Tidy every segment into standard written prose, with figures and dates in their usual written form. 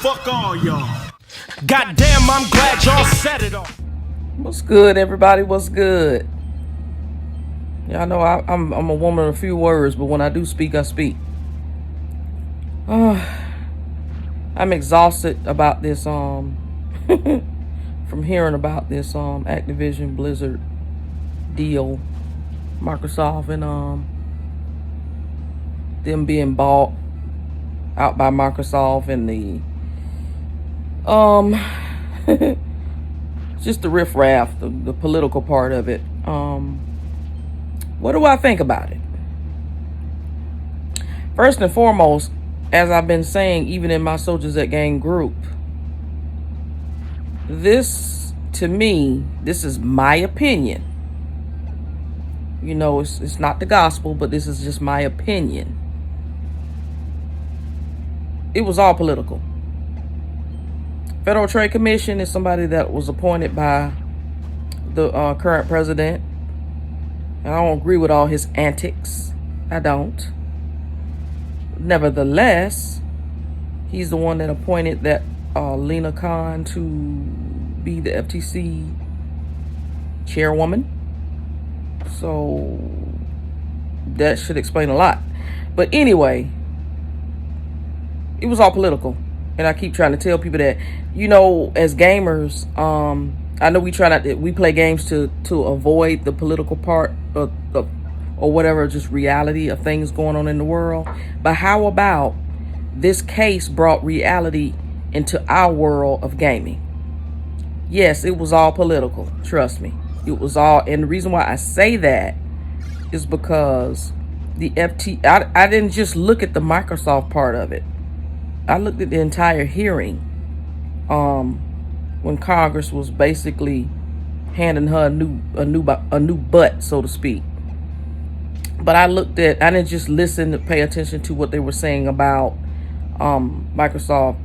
fuck all y'all. Goddamn, I'm glad y'all said it all. What's good, everybody? What's good? Y'all know I'm a woman of few words, but when I do speak, I speak. I'm exhausted about this from hearing about this Activision Blizzard deal, Microsoft, and them being bought out by Microsoft, and the just the riffraff, the political part of it. What do I think about it? First and foremost, as I've been saying, even in my Soldiers at Gang group, this, to me, this is my opinion. You know, it's not the gospel, but this is just my opinion. It was all political. Federal Trade Commission is somebody that was appointed by the current president. And I don't agree with all his antics. I don't. Nevertheless, he's the one that appointed that Lena Khan to be the FTC chairwoman. So that should explain a lot. But anyway, it was all political. And I keep trying to tell people that, you know, as gamers, I know we play games to avoid the political part of or whatever, just reality of things going on in the world. But how about this case brought reality into our world of gaming? Yes, it was all political. Trust me. It was all, and the reason why I say that is because I didn't just look at the Microsoft part of it. I looked at the entire hearing when Congress was basically handing her a new butt, so to speak. But I didn't just listen to pay attention to what they were saying about Microsoft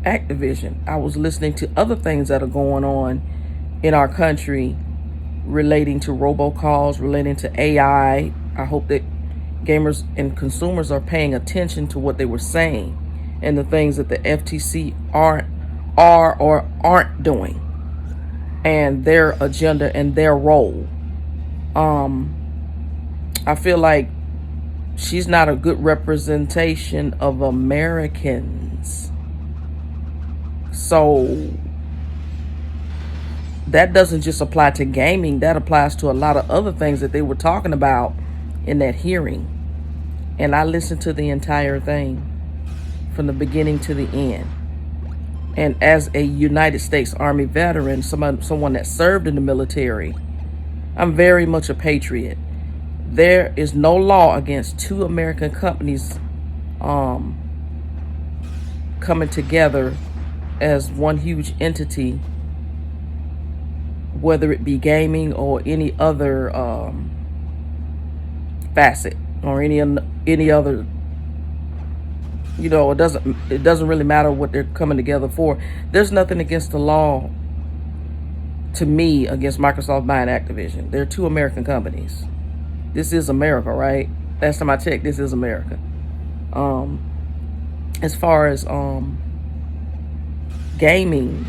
Activision. I was listening to other things that are going on in our country relating to robocalls, relating to AI. I hope that gamers and consumers are paying attention to what they were saying and the things that the FTC are or aren't doing, and their agenda and their role. I feel like she's not a good representation of Americans. So that doesn't just apply to gaming. That applies to a lot of other things that they were talking about in that hearing. And I listened to the entire thing from the beginning to the end. And as a United States Army veteran, someone that served in the military, I'm very much a patriot. There is no law against two American companies coming together as one huge entity, whether it be gaming or any other facet or any other. You know, it doesn't really matter what they're coming together for. There's nothing against the law, to me, against Microsoft buying Activision. They're two American companies. This is America, right? Last time I checked, this is America. As far as gaming,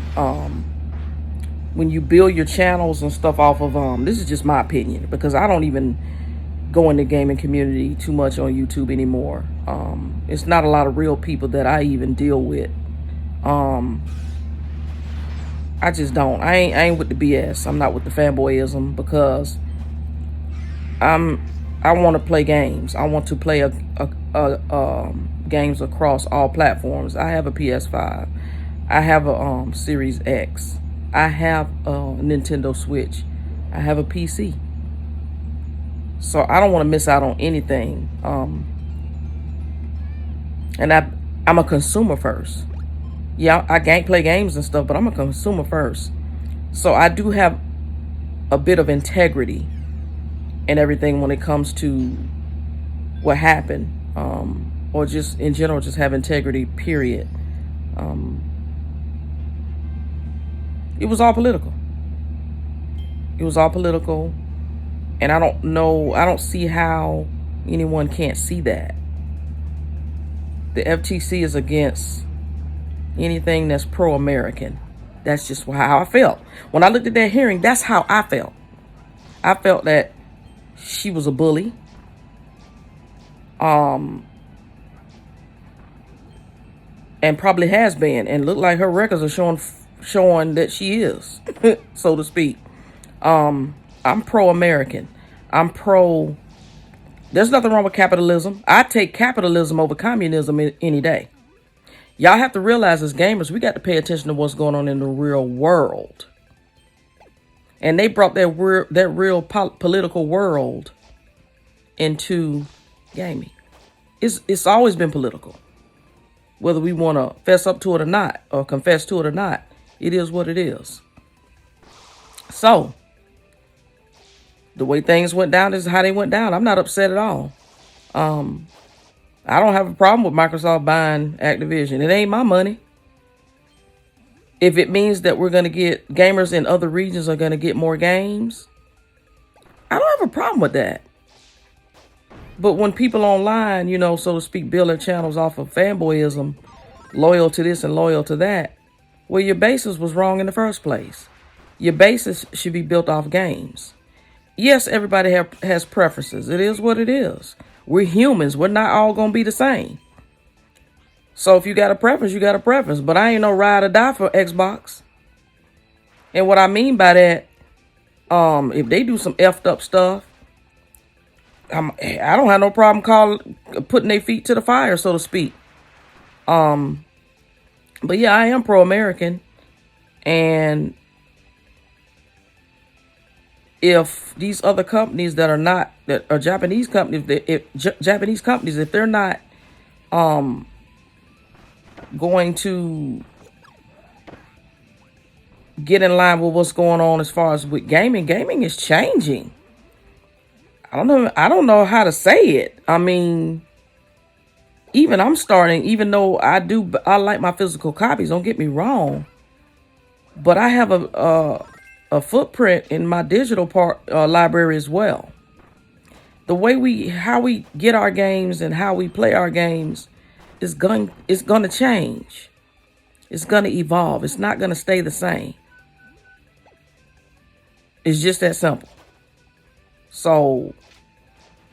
when you build your channels and stuff off of this is just my opinion, because I don't even go in the gaming community too much on YouTube anymore. It's not a lot of real people that I even deal with. I just don't. I ain't with the BS. I'm not with the fanboyism, because I want to play games. I want to play games across all platforms. I have a PS5. I have a Series X. I have a Nintendo Switch. I have a PC. So I don't want to miss out on anything. And I'm a consumer first. Yeah, I can't play games and stuff, but I'm a consumer first. So I do have a bit of integrity and everything when it comes to what happened, or just in general, just have integrity, period. It was all political. It was all political. And I don't see how anyone can't see that. The FTC is against anything that's pro-American. That's just how I felt. When I looked at that hearing, that's how I felt. I felt that she was a bully. And probably has been, and look like her records are showing that she is, so to speak. I'm pro-American. I'm pro. There's nothing wrong with capitalism. I take capitalism over communism any day. Y'all have to realize as gamers, we got to pay attention to what's going on in the real world. And they brought that real political world into gaming. It's always been political. Whether we want to fess up to it or not, or confess to it or not, it is what it is. So, the way things went down is how they went down. I'm not upset at all. I don't have a problem with Microsoft buying Activision. It ain't my money. If it means that we're going to get gamers in other regions are going to get more games, I don't have a problem with that. But when people online, you know, so to speak, build their channels off of fanboyism, loyal to this and loyal to that, well, your basis was wrong in the first place. Your basis should be built off games. Yes, everybody has preferences. It is what it is. We're humans. We're not all going to be the same. So if you got a preference, you got a preference. But I ain't no ride or die for Xbox. And what I mean by that, if they do some effed up stuff, I don't have no problem putting their feet to the fire, so to speak. But yeah, I am pro-American. And if these other companies that are Japanese companies, if they're not going to get in line with what's going on as far as with gaming is changing. I don't know how to say it. I mean, even though I like my physical copies, don't get me wrong, but I have a footprint in my digital library as well. The way how we get our games and how we play our games is going to change. It's going to evolve. It's not going to stay the same. It's just that simple. So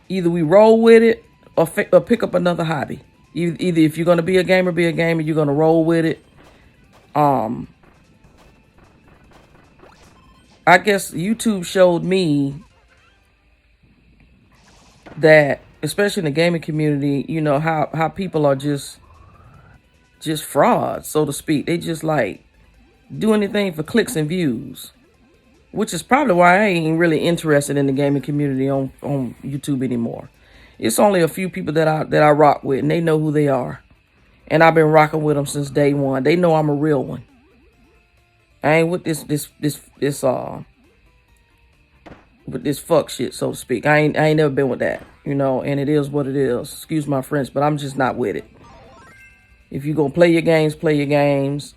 either we roll with it or pick up another hobby. Either if you're going to be a gamer, you're going to roll with it. I guess YouTube showed me that, especially in the gaming community, you know, how people are just frauds, so to speak. They just like do anything for clicks and views, which is probably why I ain't really interested in the gaming community on YouTube anymore. It's only a few people that I rock with, and they know who they are. And I've been rocking with them since day one. They know I'm a real one. I ain't with this fuck shit, so to speak. I ain't never been with that, you know, and it is what it is. Excuse my French, but I'm just not with it. If you gonna play your games,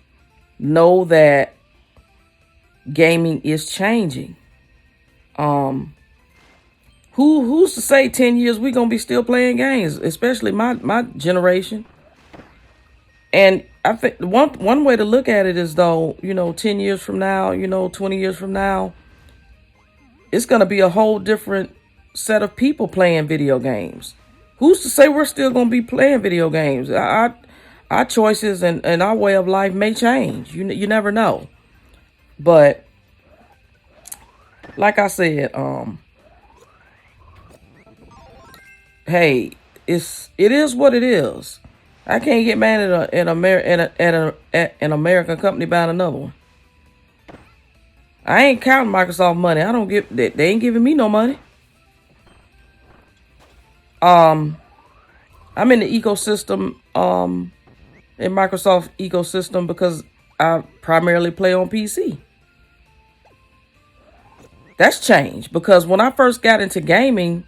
know that gaming is changing. Who's to say 10 years we gonna be still playing games, especially my generation. And I think one way to look at it is, though, you know, 10 years from now, you know, 20 years from now, it's going to be a whole different set of people playing video games. Who's to say we're still going to be playing video games? Our choices and our way of life may change. You never know. But like I said, hey, it is what it is. I can't get mad at an American company buying another one. I ain't counting Microsoft money. I don't give that. They ain't giving me no money. I'm in the ecosystem, in Microsoft ecosystem, because I primarily play on PC. That's changed, because when I first got into gaming,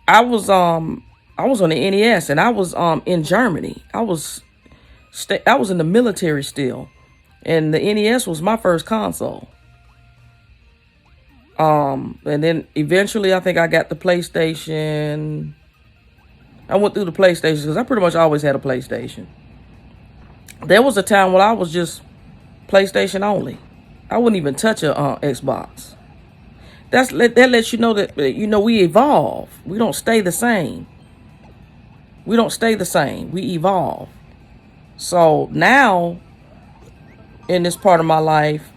I was on the NES, and I was in Germany. I was in the military still, and the NES was my first console. And then eventually I think I got the PlayStation. I went through the PlayStation because I pretty much always had a PlayStation. There was a time when I was just PlayStation only. I wouldn't even touch a Xbox. That lets you know that we evolve. We don't stay the same. We don't stay the same. We evolve. So now, in this part of my life,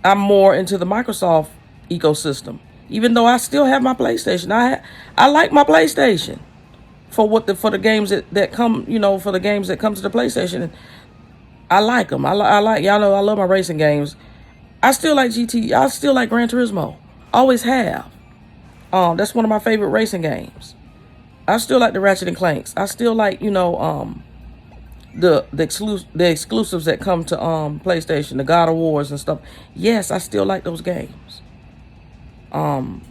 I'm more into the Microsoft ecosystem. Even though I still have my PlayStation, I like my PlayStation for the games that come, for the games that come to the PlayStation. I like them. I like y'all know I love my racing games. I still like GT. I still like Gran Turismo. Always have. That's one of my favorite racing games. I still like the Ratchet and Clanks. I still like the exclusives that come to PlayStation, the God of Wars and stuff. Yes, I still like those games.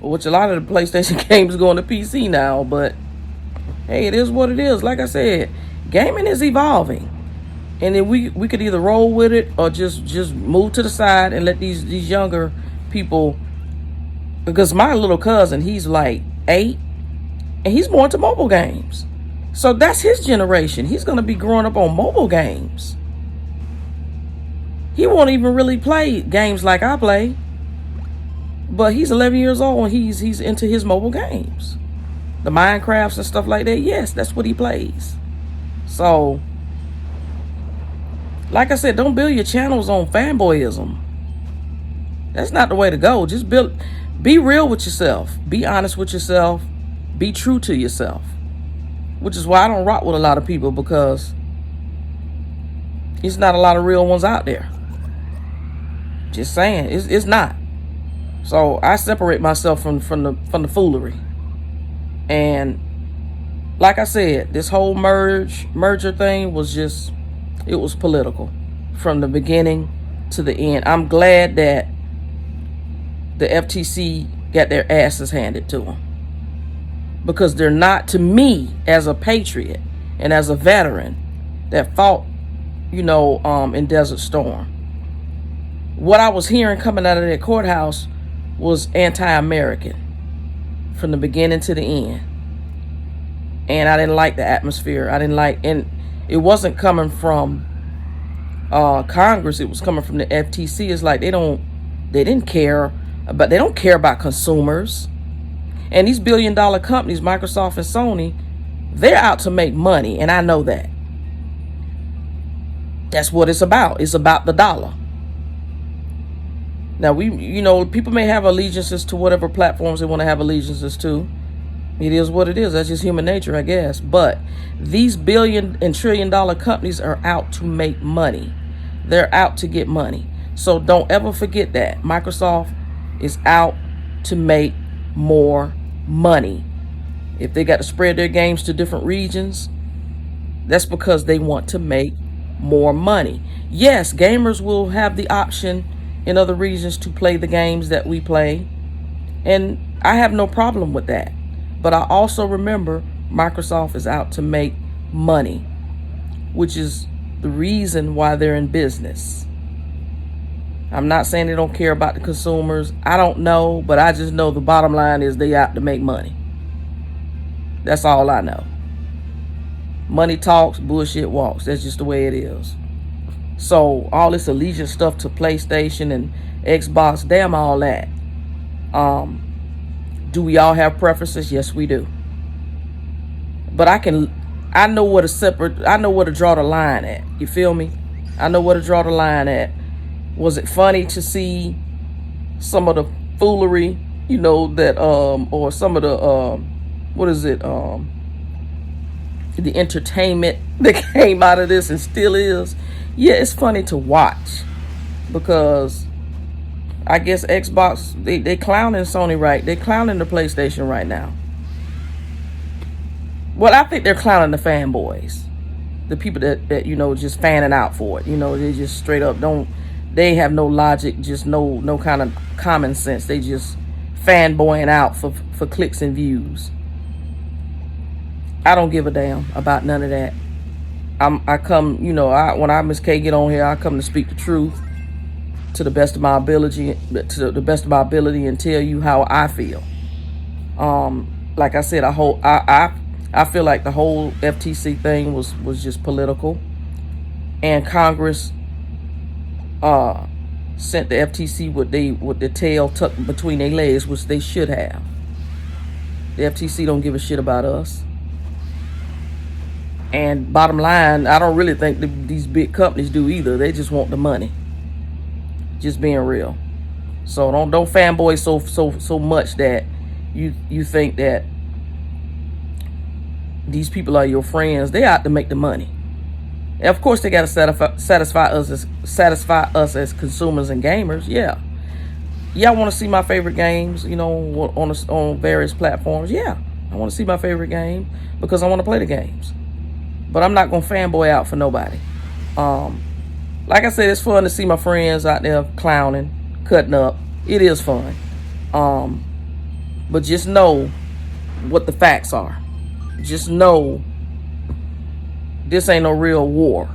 Which a lot of the PlayStation games go on the PC now, but hey, it is what it is. Like I said, gaming is evolving. And then we could either roll with it or just move to the side and let these younger people, because my little cousin, he's like 8 and he's more into mobile games. So that's his generation. He's going to be growing up on mobile games. He won't even really play games like I play. But he's 11 years old and he's into his mobile games. The Minecrafts and stuff like that. Yes, that's what he plays. So, like I said, don't build your channels on fanboyism. That's not the way to go. Just be real with yourself. Be honest with yourself. Be true to yourself. Which is why I don't rock with a lot of people, because it's not a lot of real ones out there. Just saying, it's not. So I separate myself from the foolery. And like I said, this whole merger thing was it was political from the beginning to the end. I'm glad that the FTC got their asses handed to them, because they're not, to me, as a patriot and as a veteran that fought, in Desert Storm. What I was hearing coming out of that courthouse was anti-American from the beginning to the end. And I didn't like the atmosphere. And it wasn't coming from Congress. It was coming from the FTC. It's like they don't care about consumers. And these billion-dollar companies, Microsoft and Sony, they're out to make money, and I know that. That's what it's about. It's about the dollar. Now, people may have allegiances to whatever platforms they want to have allegiances to. It is what it is. That's just human nature, I guess. But these billion and trillion-dollar companies are out to make money. They're out to get money. So don't ever forget that. Microsoft is out to make more money. If they got to spread their games to different regions, that's because they want to make more money. Yes, gamers will have the option in other regions to play the games that we play, and I have no problem with that. But I also remember Microsoft is out to make money, which is the reason why they're in business. I'm not saying they don't care about the consumers. I don't know, but I just know the bottom line is they out to make money. That's all I know. Money talks, bullshit walks. That's just the way it is. So all this allegiance stuff to PlayStation and Xbox, damn all that. Do we all have preferences? Yes, we do. But I know where to draw the line at. You feel me? I know where to draw the line at. Was it funny to see some of the foolery, that or some of the the entertainment that came out of this and still is? Yeah, it's funny to watch, because I guess Xbox, they clowning Sony, right? They clowning the PlayStation right now. Well, I think they're clowning the fanboys, the people that just fanning out for it. They just straight up they have no logic, just no kind of common sense. They just fanboying out for clicks and views. I don't give a damn about none of that. I come, when I Ms.K get on here, I come to speak the truth to the best of my ability, and tell you how I feel. Like I said, I I feel like the whole FTC thing was just political, and Congress sent the FTC with the tail tucked between their legs, which they should have. The FTC don't give a shit about us. And bottom line, I don't really think these big companies do either. They just want the money. Just being real. So don't fanboy so much that you think that these people are your friends. They out to make the money. And of course, they got to satisfy us as consumers and gamers. Yeah. Y'all want to see my favorite games, you know, on various platforms? Yeah, I want to see my favorite game because I want to play the games. But I'm not gonna fanboy out for nobody. Like I said, it's fun to see my friends out there clowning, cutting up. It is fun. But just know what the facts are. Just know this ain't no real war.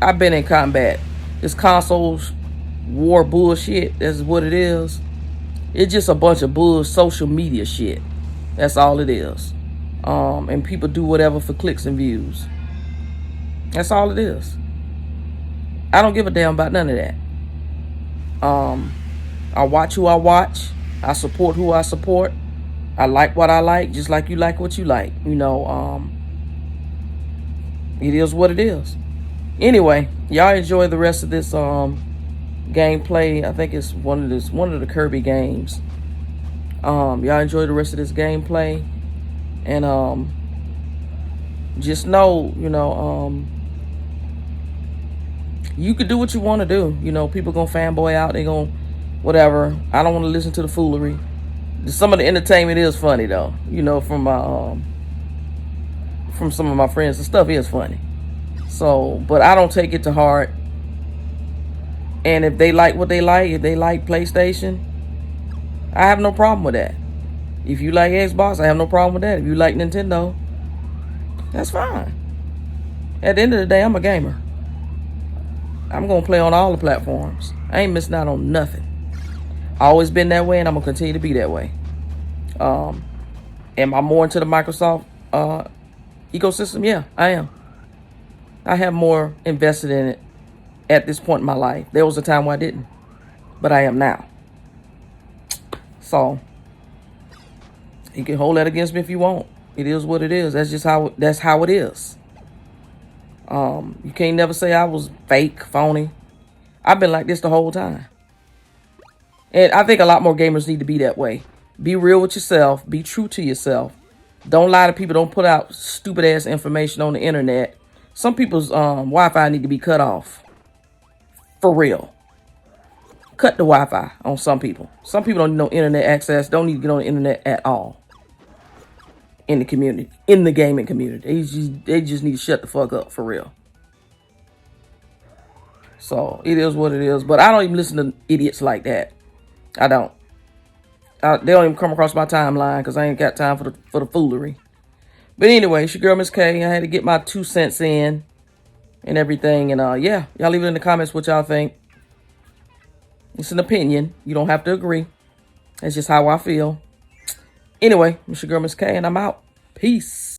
I've been in combat. This consoles war bullshit. That's what it is. It's just a bunch of social media shit. That's all it is. And people do whatever for clicks and views. That's all it is. I don't give a damn about none of that. I watch who I watch. I support who I support. I like what I like, just like you like what you like. You know, it is what it is. Anyway, y'all enjoy the rest of this gameplay. I think it's one of the Kirby games. Y'all enjoy the rest of this gameplay. And just know, you know, you can do what you want to do. You know, people gonna fanboy out. They gonna whatever. I don't want to listen to the foolery. Some of the entertainment is funny though. You know, from some of my friends, the stuff is funny. So, but I don't take it to heart. And if they like what they like, if they like PlayStation, I have no problem with that. If you like Xbox, I have no problem with that. If you like Nintendo, that's fine. At the end of the day, I'm a gamer. I'm going to play on all the platforms. I ain't missing out on nothing. I always been that way, and I'm going to continue to be that way. Am I more into the Microsoft ecosystem? Yeah, I am. I have more invested in it at this point in my life. There was a time where I didn't, but I am now. So you can hold that against me if you want. It is what it is. That's how it is. You can't never say I was fake, phony. I've been like this the whole time. And I think a lot more gamers need to be that way. Be real with yourself. Be true to yourself. Don't lie to people. Don't put out stupid ass information on the internet. Some people's Wi-Fi need to be cut off. For real. Cut the Wi-Fi on some people. Some people don't need no internet access. Don't need to get on the internet at all. In the community. In the gaming community. They just need to shut the fuck up. For real. So, it is what it is. But I don't even listen to idiots like that. I don't. They don't even come across my timeline because I ain't got time for the foolery. But anyway, it's your girl, Ms.K. I had to get my 2 cents in and everything. And yeah, y'all leave it in the comments what y'all think. It's an opinion. You don't have to agree. It's just how I feel. Anyway, it's your girl, Ms.K. and I'm out. Peace.